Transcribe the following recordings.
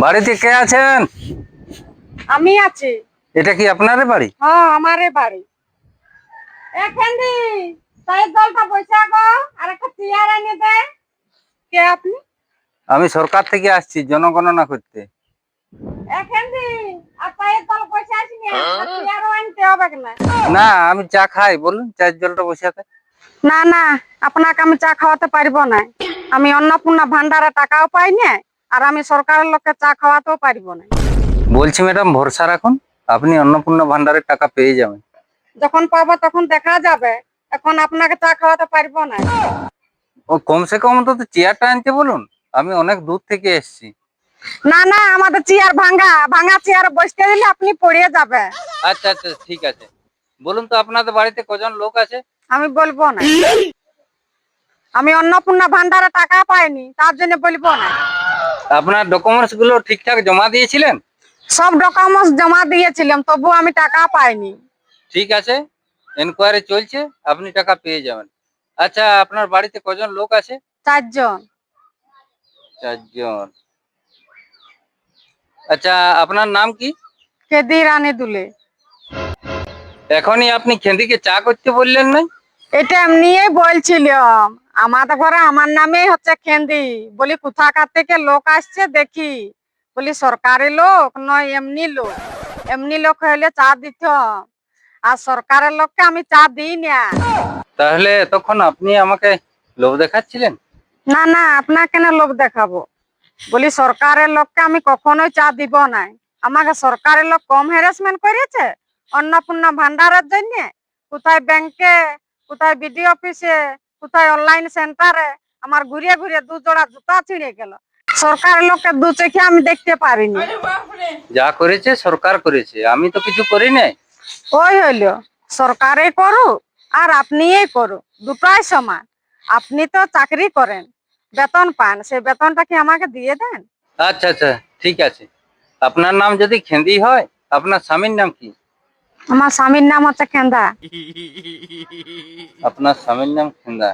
বাড়িতে কে আছেন? আমি আছি। এটা কি আপনারই বাড়ি? হ্যাঁ, আমারে বাড়ি। এখানে চায়ের জলটা বসে গো, আর একটা চেয়ার এনে দে। কে আপনি? আমি সরকার থেকে আসছি জনগণনা করতে। এখানে আর চায়ের জল বসে আসিনি, আর চেয়ারও আনতে হবে না। না, আমি চা খাই, বলুন চায়ের জলটা বসাতে। না না, আপনাকে আমি চা খাওয়াতে পারবো না। আমি অন্নপূর্ণা ভান্ডারে টাকাও পাই না, আর আমি সরকারের লোককে চা খাওয়াতেও পারবো না। বলছি ম্যাডাম, ভরসা রাখুন, আপনি অন্নপূর্ণা ভান্ডারের টাকা পেয়ে যাবেন। যখন পাবো তখন দেখা যাবে, এখন আপনাকে চা খাওয়াতে পারবো না। ও কমসে কম তো চেয়ারটা আনতে বলুন, আমি অনেক দূর থেকে এসেছি। না না, আমাদের চেয়ার ভাঙা ভাঙা, চেয়ার বসতে দিলে আপনি পড়ে যাবে। আচ্ছা আচ্ছা, ঠিক আছে। বলুন তো আপনাদের বাড়িতে কজন লোক আছে? আমি বলবো না, আমি অন্নপূর্ণা ভান্ডারে টাকা পাইনি, তার জন্য বলবো না। আপনার ডকুমেন্টস গুলো ঠিকঠাক জমা দিয়েছিলেন? সব ডকুমেন্টস জমা দিয়েছিলাম, তবু আমি টাকা পাইনি। ঠিক আছে, এনকোয়ারি চলছে, আপনি টাকা পেয়ে যাবেন। আচ্ছা, আপনার বাড়িতে কজন লোক আছে? 4 জন। 4 জন। আচ্ছা, আপনার নাম কি? কেদি রানী দুলে। এখনই আপনি খেন্দিকে চা করতে বললেন না? এটা এমনিই বলছিলাম, আমাদের ঘরে আমার নামেই হচ্ছে খেন্দি। বলি কোথাকার থেকে লোক আসছে দেখি, বলি সরকারি লোক নয় এমনি লোক। এমনি লোক হলে চা দিত, আর সরকারের লোককে আমি চা দিই না। তাহলে তখন আপনি আমাকে লোভ দেখাচ্ছিলেন? না না, আপনাকে কেন লোক দেখাবো? বলি সরকারের লোককে আমি কখনোই চা দিব না। আমাকে সরকারের লোক কম হ্যারাসমেন্ট করেছে অন্নপূর্ণা ভান্ডারের জন্য। কোথায় ব্যাংকে, কোথায় বিডি অফিসে, কোথায় অনলাইন সেন্টারে আমার ঘুরিয়ে ঘুরিয়ে 2 জোড়া জুতা ছিঁড়ে গেল। সরকারের লোককে 2 চোখে আমি দেখতে পারিনি। যা করেছে সরকার করেছে, আমি তো কিছু করি নাই। ওই হইলো, সরকারে করু আর আপনিই করু, দুটাই সমান। আপনি তো চাকরি করেন, বেতন পান, সেই বেতনটা কি আমাকে দিয়ে দেন? আচ্ছা আচ্ছা, ঠিক আছে। আপনার নাম যদি খেন্দি হয়, আপনার স্বামীর নাম কি? আমার স্বামীর নাম হচ্ছে খেন্দা। আপনার স্বামীর নাম খেন্দা।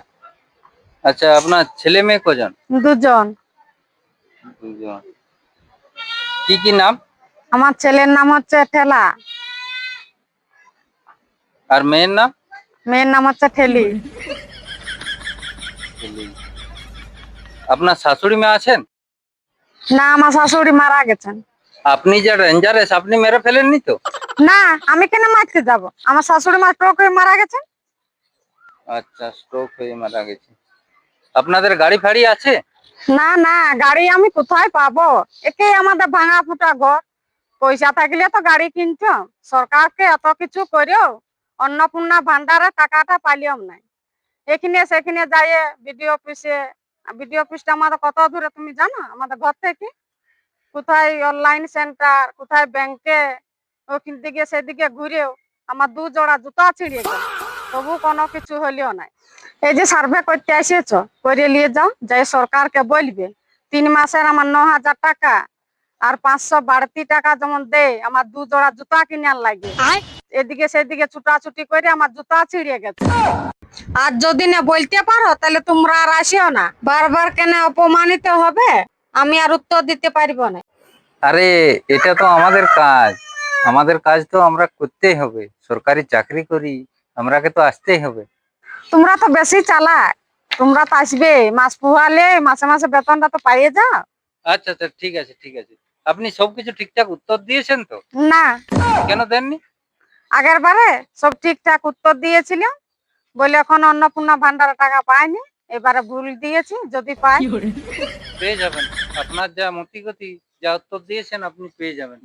আচ্ছা, আপনার ছেলে মেয়ে কজন? 2 জন। 2 জন। কি কি নাম? আমার ছেলের নাম হচ্ছে ঠেলা, আর মেয়ের নাম? মেয়ের নাম হচ্ছে ঠেলি। আপনার শাশুড়ি মা আছেন? না, আমার শাশুড়ি মারা গেছেন। আপনি যে রেঞ্জারেস, আপনি মেরে ফেলেননি তো? না, আমি কেন মারতে যাব? আমার শাশুড়ি মা স্ট্রোক হয়ে মারা গেছেন। আচ্ছা, স্ট্রোক হয়ে মারা গেছে। আপনাদের গাড়ি ফাড়ি আছে? না না, গাড়ি আমি কোথায় পাবো? একেই আমাদের ভাঙা ফুটা ঘর। পয়সা থাকলে তো গাড়ি কিনছ। সরকারকে এত কিছু করেও অন্নপূর্ণা ভান্ডারের টাকাটা পাইলাম না। এখানে সেখানে যাই বিডিও অফিসে। বিডিও অফিসটা আমাদের কত দূরে তুমি জানো? আমাদের ঘর থেকে। কোথায় অনলাইন সেন্টার, কোথায় ব্যাংকে, ওখান থেকে সেদিকে ঘুরেও আমার 2 জোড়া জুতা ছিঁড়ে গেল, তবু কোনো কিছু হলেও নাই। এই যে সার্ভে করতে এসেছো, করে নিয়ে যাও, যাই সরকারকে বলবে 3 মাসের আমার 9,000 টাকা আর 500 বাড়তি টাকা যেমন দে, আমার 2 জোড়া জুতা কিনার লাগে। এদিকে সেদিকে ছুটাছুটি করে আমার জুতা ছিঁড়ে গেছে। আর যদি না বলতে পারো তাহলে তোমরা আর আসিও না। বারবার কেন অপমানিত হবে, আমি আর উত্তর দিতে পারবো না। আরে, এটা তো আমাদের কাজ। আমাদের কাজ তো আমরা করতেই হবে, সরকারি চাকরি করি, আমরাকে তো আসতেই হবে। তোমরা তো বেশি চালাক, তোমরা তো আসবে, মাস পোহালে মাসে মাসে বেতনটা তো পাইয়ে যাও। আচ্ছা আচ্ছা, ঠিক আছে ঠিক আছে। আপনি সবকিছু ঠিকঠাক উত্তর দিয়েছেন তো? না, কেন দেননি? আগের বারে সব ঠিকঠাক উত্তর দিয়েছিলাম, বলে এখন অন্নপূর্ণা ভান্ডারে টাকা পাইনি। এবারে ভুল দিয়েছি, যদি পাই পেয়ে যাবেন। আপনার যা মতি গতি, যা উত্তর দিয়েছেন, আপনি পেয়ে যাবেন।